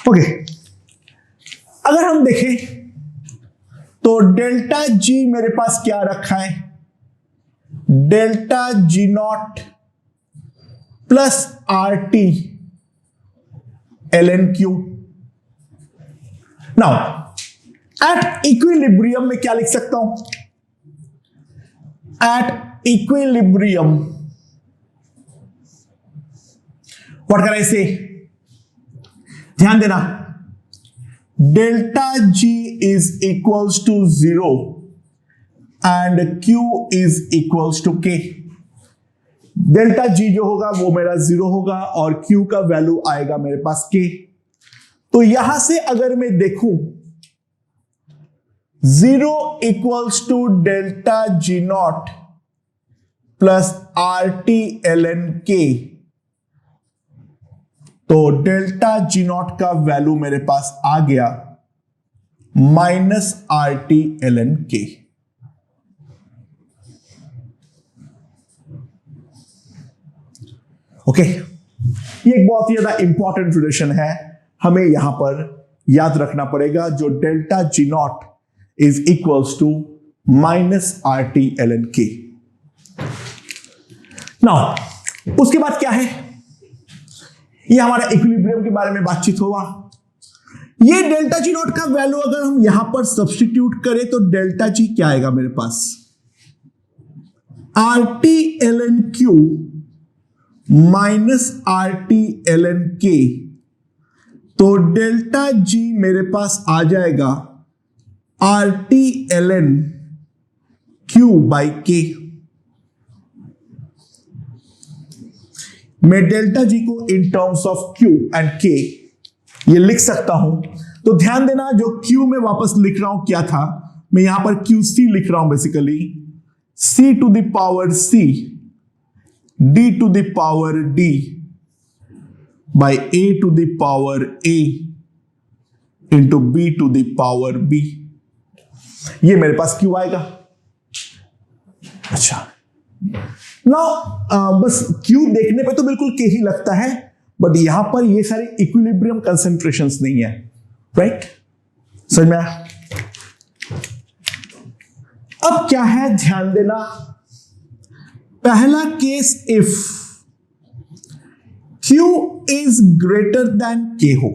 Okay, अगर हम देखें तो डेल्टा जी मेरे पास क्या रखा है, delta G naught plus R T L N Q. Now at equilibrium में क्या लिख सकता हूं, at equilibrium what can I say, ध्यान देना, delta G is equals to 0 and Q is equals to K. डेल्टा जी जो होगा वो मेरा 0 होगा और क्यू का वैल्यू आएगा मेरे पास के। तो यहां से अगर मैं देखूं 0 equals to delta G naught plus R T L N K, तो डेल्टा जी नॉट का वैल्यू मेरे पास आ गया minus R T L N K. Okay, ये एक बहुत ही ज्यादा इंपॉर्टेंट रिलेशन है, हमें यहां पर याद रखना पड़ेगा, जो delta G naught is equals to minus R T L N K. Now उसके बाद क्या है, ये हमारा इक्विलिब्रियम के बारे में बातचीत हुआ। ये डेल्टा जी नॉट का वैल्यू अगर हम यहां पर सब्स्टिट्यूट करें तो डेल्टा जी क्या आएगा मेरे पास, R T L N Q minus R T L N K. तो डेल्टा जी मेरे पास आ जाएगा R T L N Q by K. मैं डेल्टा जी को in terms of Q and K ये लिख सकता हूं। तो ध्यान देना, जो क्यू में वापस लिख रहा हूं क्या था, मैं यहां पर क्यू सी लिख रहा हूं, basically C to the power C D to the power D by A to the power A into B to the power B. ये मेरे पास क्यू आएगा। अच्छा, ना बस क्यू देखने पे तो बिल्कुल के ही लगता है, बट यहां पर ये सारे इक्विलिब्रियम कंसेंट्रेशंस नहीं है, राइट? समझ में आया? अब क्या है, ध्यान देना, पहला case if Q is greater than K हो,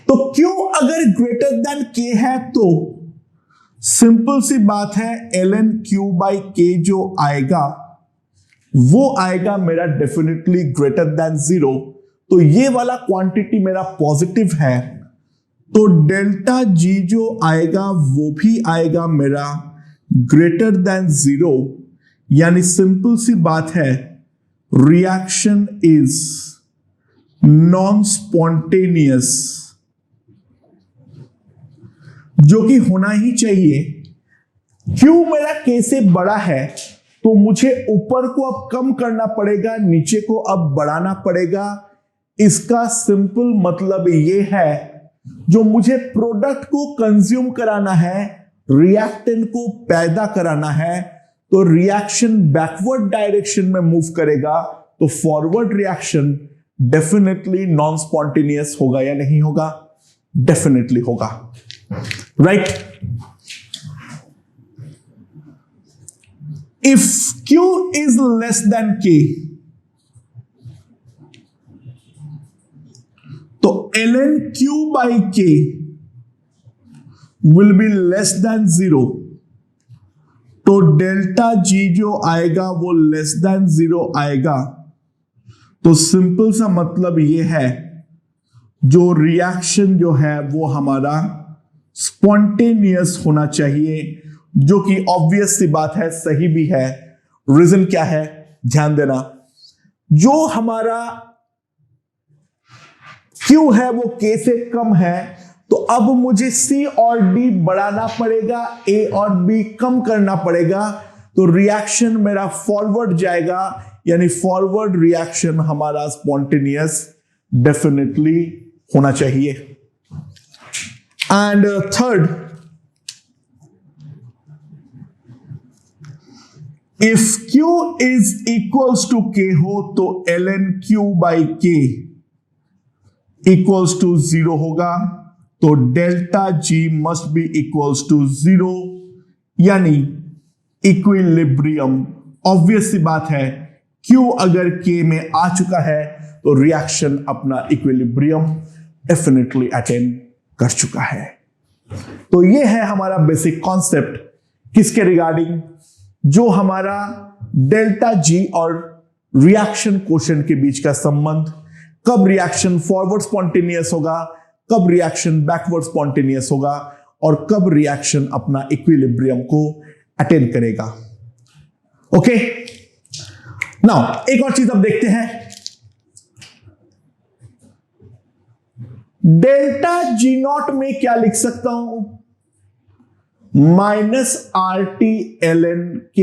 तो Q अगर ग्रेटर देन K है तो सिंपल सी बात है ln Q बाई K जो आएगा वो आएगा मेरा डेफिनेटली ग्रेटर देन 0। तो ये वाला क्वांटिटी मेरा पॉजिटिव है, तो डेल्टा G जो आएगा वो भी आएगा मेरा ग्रेटर देन 0। यानी सिंपल सी बात है, रिएक्शन इज नॉन स्पॉन्टेनियस, जो कि होना ही चाहिए। Q मेरा K से बड़ा है तो मुझे ऊपर को अब कम करना पड़ेगा, नीचे को अब बढ़ाना पड़ेगा। इसका सिंपल मतलब ये है, जो मुझे प्रोडक्ट को कंज्यूम कराना है, रिएक्टेंट को पैदा कराना है, तो रिएक्शन बैकवर्ड डायरेक्शन में मूव करेगा, तो forward reaction definitely non spontaneous होगा या नहीं होगा? डेफिनेटली होगा, right? If Q is less than K, तो ln Q by K will be less than 0, तो डेल्टा G जो आएगा वो लेस देन 0 आएगा। तो सिंपल सा मतलब ये है, जो रिएक्शन जो है वो हमारा स्पॉन्टेनियस होना चाहिए, जो कि ऑब्वियस सी बात है, सही भी है। रीजन क्या है, ध्यान देना, जो हमारा Q है वो K से कम है, तो अब मुझे C और D बढ़ाना पड़ेगा, A और B कम करना पड़ेगा, तो रिएक्शन मेरा फॉरवर्ड जाएगा, यानी फॉरवर्ड रिएक्शन हमारा स्पॉन्टेनियस डेफिनेटली होना चाहिए। And third, if Q is equals to K हो तो ln Q by K equals to 0 होगा, तो delta G must be equals to 0, यानी इक्विलिब्रियम। ऑब्वियस सी बात है, Q अगर K में आ चुका है तो रिएक्शन अपना इक्विलिब्रियम डेफिनेटली अटेन कर चुका है। तो ये है हमारा बेसिक कॉन्सेप्ट किसके रिगार्डिंग, जो हमारा डेल्टा जी और रिएक्शन कोशेंट के बीच का संबंध, कब रिएक्शन फॉरवर्ड स्पॉन्टेनियस होगा, कब रिएक्शन बैकवर्ड स्पॉन्टेनियस होगा, और कब रिएक्शन अपना इक्विलिब्रियम को अटेन करेगा। ओके, नाउ एक और चीज अब देखते हैं। डेल्टा जी नॉट में क्या लिख सकता हूं, -RT-ln K।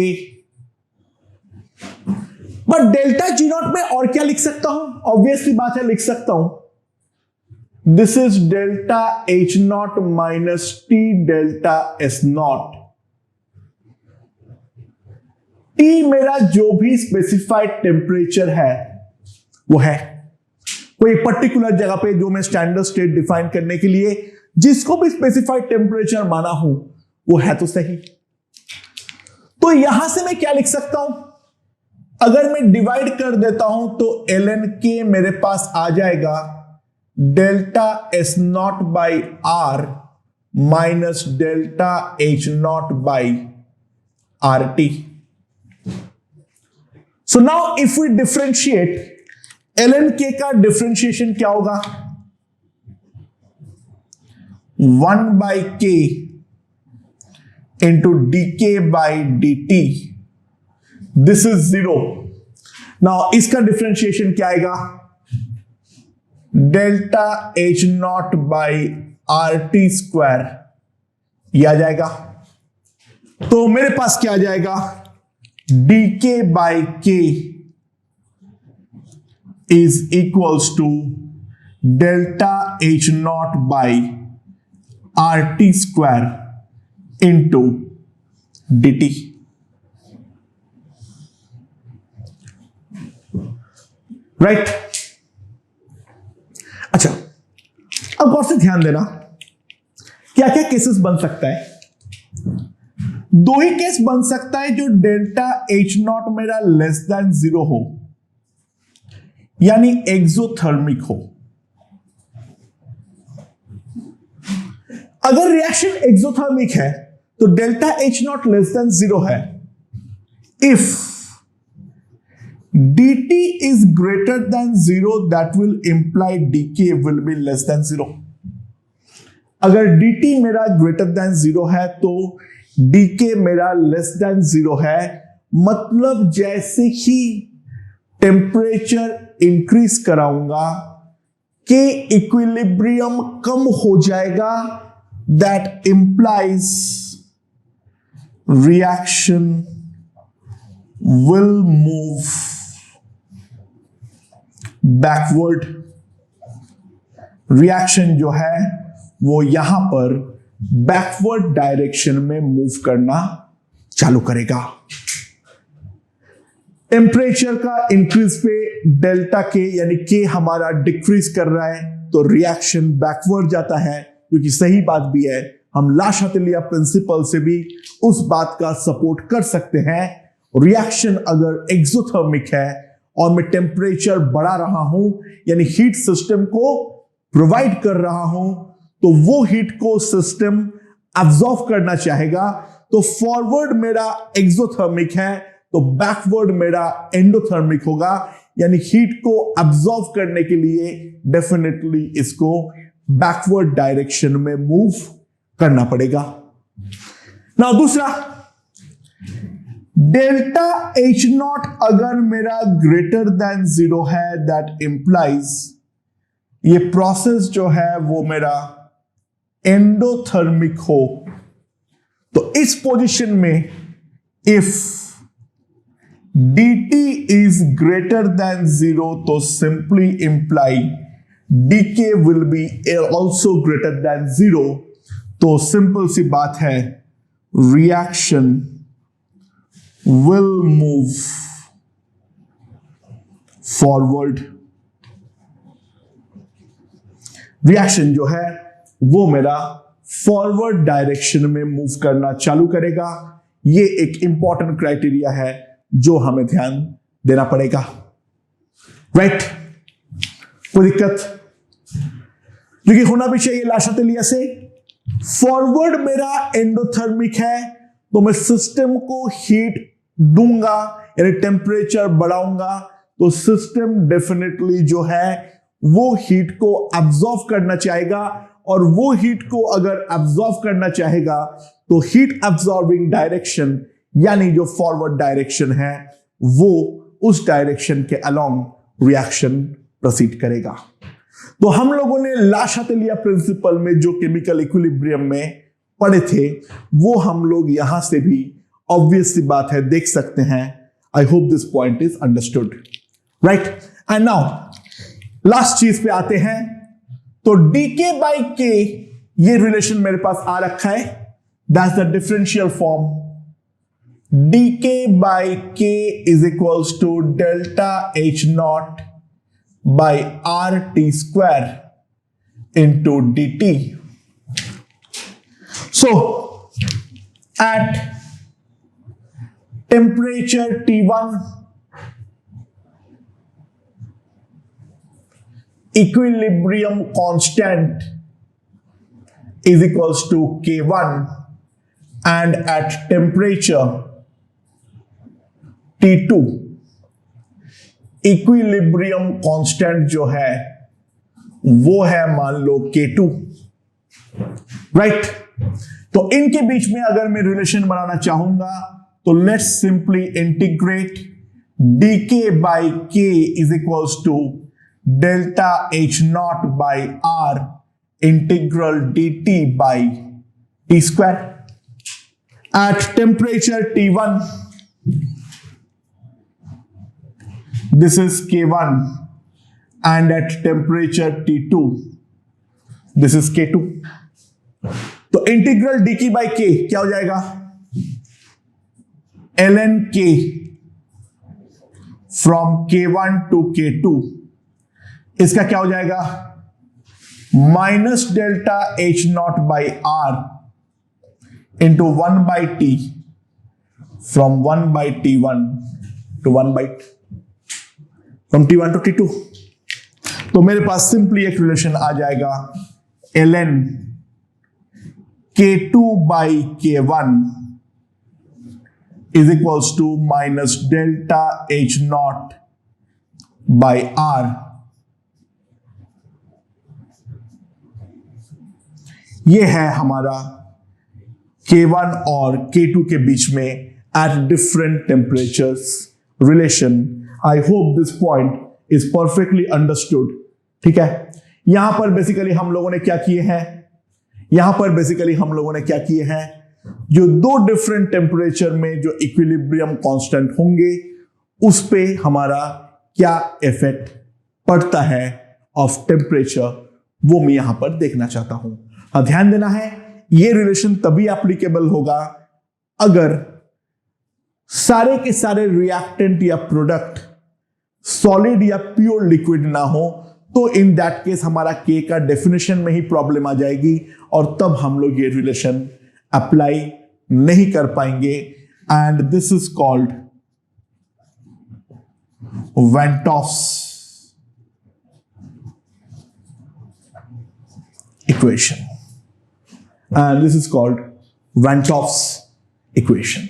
But delta G not में और क्या लिख सकता हूं, ऑब्वियसली बात है, लिख सकता हूं this is delta H not minus T delta S not. T मेरा जो भी स्पेसिफाइड टेम्परेचर है वो है कोई पर्टिकुलर जगह पे, जो मैं स्टैंडर्ड स्टेट डिफाइन करने के लिए जिसको भी स्पेसिफाइड टेम्परेचर माना हूं वो है तो सही। तो यहां से मैं क्या लिख सकता हूं, अगर मैं डिवाइड कर देता हूं तो ln K मेरे पास आ जाएगा delta S naught by R minus delta H naught by RT। So now if we differentiate, ln K का डिफरेंशिएशन क्या होगा, 1 by K into dk by dt, this is 0। Now इसका डिफरेंशिएशन क्या आएगा, delta H naught by RT square, ये आ जाएगा। तो मेरे पास क्या आ जाएगा, dk by K is equals to delta H naught by RT square into dt। Right, अच्छा अब गौर से ध्यान देना, क्या क्या केसेस बन सकता है। दो ही केस बन सकता है, जो डेल्टा H नॉट मेरा लेस देन 0 हो, यानी एक्सोथर्मिक हो। अगर रिएक्शन एक्सोथर्मिक है तो delta H not less than 0 है। If dt is greater than 0, that will imply dk will be less than 0। अगर dt मेरा greater than 0 है तो dk मेरा less than 0 है। मतलब जैसे ही टेम्परेचर इंक्रीज कराऊंगा के इक्विलिब्रियम कम हो जाएगा, that implies reaction will move backward. Reaction जो है वो यहां पर बैकवर्ड डायरेक्शन में मूव करना चालू करेगा। टेम्परेचर का इंक्रीज पे डेल्टा के यानी के हमारा डिक्रीज कर रहा है तो रिएक्शन बैकवर्ड जाता है, क्योंकि सही बात भी है, हम ला शातिलिया प्रिंसिपल से भी उस बात का सपोर्ट कर सकते हैं। रिएक्शन अगर एक्सोथर्मिक है और मैं टेम्परेचर बढ़ा रहा हूं यानी हीट सिस्टम को प्रोवाइड कर रहा हूं, तो वो हीट को सिस्टम अब्सॉर्ब करना चाहेगा। तो फॉरवर्ड मेरा एक्सोथर्मिक है तो बैकवर्ड मेरा एंडोथर्मिक होगा, यानी हीट को अब्सॉर्ब करने के लिए डेफिनेटली इसको बैकवर्ड डायरेक्शन में मूव करना पड़ेगा। नाउ दूसरा, डेल्टा H नॉट अगर मेरा ग्रेटर देन 0 है, दैट इंप्लाइज ये प्रोसेस जो है वो मेरा एंडोथर्मिक हो। तो इस पोजीशन में if dt is greater than 0 तो simply imply dk will be also greater than 0। तो सिंपल सी बात है, reaction will move forward। Reaction जो है वो मेरा फॉरवर्ड डायरेक्शन में मूव करना चालू करेगा। ये एक इंपॉर्टेंट क्राइटेरिया है जो हमें ध्यान देना पड़ेगा। राइट, कोई दिक्कत? क्योंकि होना भी चाहिए लाशातेलिया से। फॉरवर्ड मेरा एंडोथर्मिक है तो मैं सिस्टम को हीट दूंगा, यानी टेम्परेचर बढ़ाऊंगा, तो सिस्टम डेफिनेटली जो है वो हीट को एब्जॉर्ब करना चाहेगा, और वो हीट को अगर एब्जॉर्ब करना चाहेगा तो हीट एब्जॉर्बिंग डायरेक्शन यानी जो फॉरवर्ड डायरेक्शन है वो उस डायरेक्शन के अलोंग रिएक्शन प्रोसीड करेगा। तो हम लोगों ने लाशातेलिया प्रिंसिपल में जो केमिकल इक्विलिब्रियम में पढ़े थे वो हम लोग यहां से भी ऑब्वियस सी बात है देख सकते हैं। I hope this point is understood. Right, and now last चीज पे आते हैं। तो डीके बाई के ये रिलेशन मेरे पास आ रखा है, that's the differential form. dk by k is equals to delta h naught by RT square into dt. So at temperature T1, equilibrium constant is equals to K1, and at temperature T2 equilibrium constant जो है वो है मान लो K2। Right, तो इनके बीच में अगर मैं रिलेशन बनाना चाहूंगा तो let's simply integrate dk by k is equals to delta h naught by r integral dt by t square. At temperature T1 this is K1, and at temperature T2 this is K2। तो integral dk by k क्या हो जाएगा? ln k from K1 to K2, इसका क्या हो जाएगा? Minus delta h naught by r into 1 by t from 1 by T1 to 1 by from T1 to T2। तो मेरे पास सिंपली एक रिलेशन आ जाएगा ln K2 by K1 is equals to minus delta H naught by R। ये है हमारा K1 और K2 के बीच में at different temperatures relation। I hope this point is perfectly understood। ठीक है, यहां पर बेसिकली हम लोगों ने क्या किए हैं, जो दो डिफरेंट टेम्परेचर में जो इक्विलिब्रियम कांस्टेंट होंगे उस पे हमारा क्या इफेक्ट पड़ता है ऑफ टेम्परेचर, वो मैं यहां पर देखना चाहता हूं। हाँ, ध्यान देना है, ये रिलेशन तभी एप्लीकेबल होगा अगर सारे के सारे रिएक्टेंट या प्रोडक्ट सॉलिड या प्योर लिक्विड ना हो, तो इन दैट केस हमारा के का डेफिनेशन में ही प्रॉब्लम आ जाएगी और तब हम लोग ये रिलेशन अप्लाई नहीं कर पाएंगे। And this is called van't Hoff's equation, and this is called van't Hoff's equation.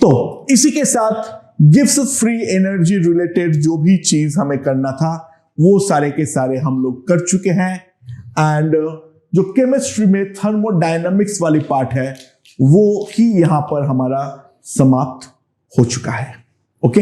तो इसी के साथ गिब्स फ्री एनर्जी रिलेटेड जो भी चीज हमें करना था वो सारे के सारे हम लोग कर चुके हैं। एंड जो केमिस्ट्री में थर्मोडायनामिक्स वाली पार्ट है वो ही यहां पर हमारा समाप्त हो चुका है। ओके।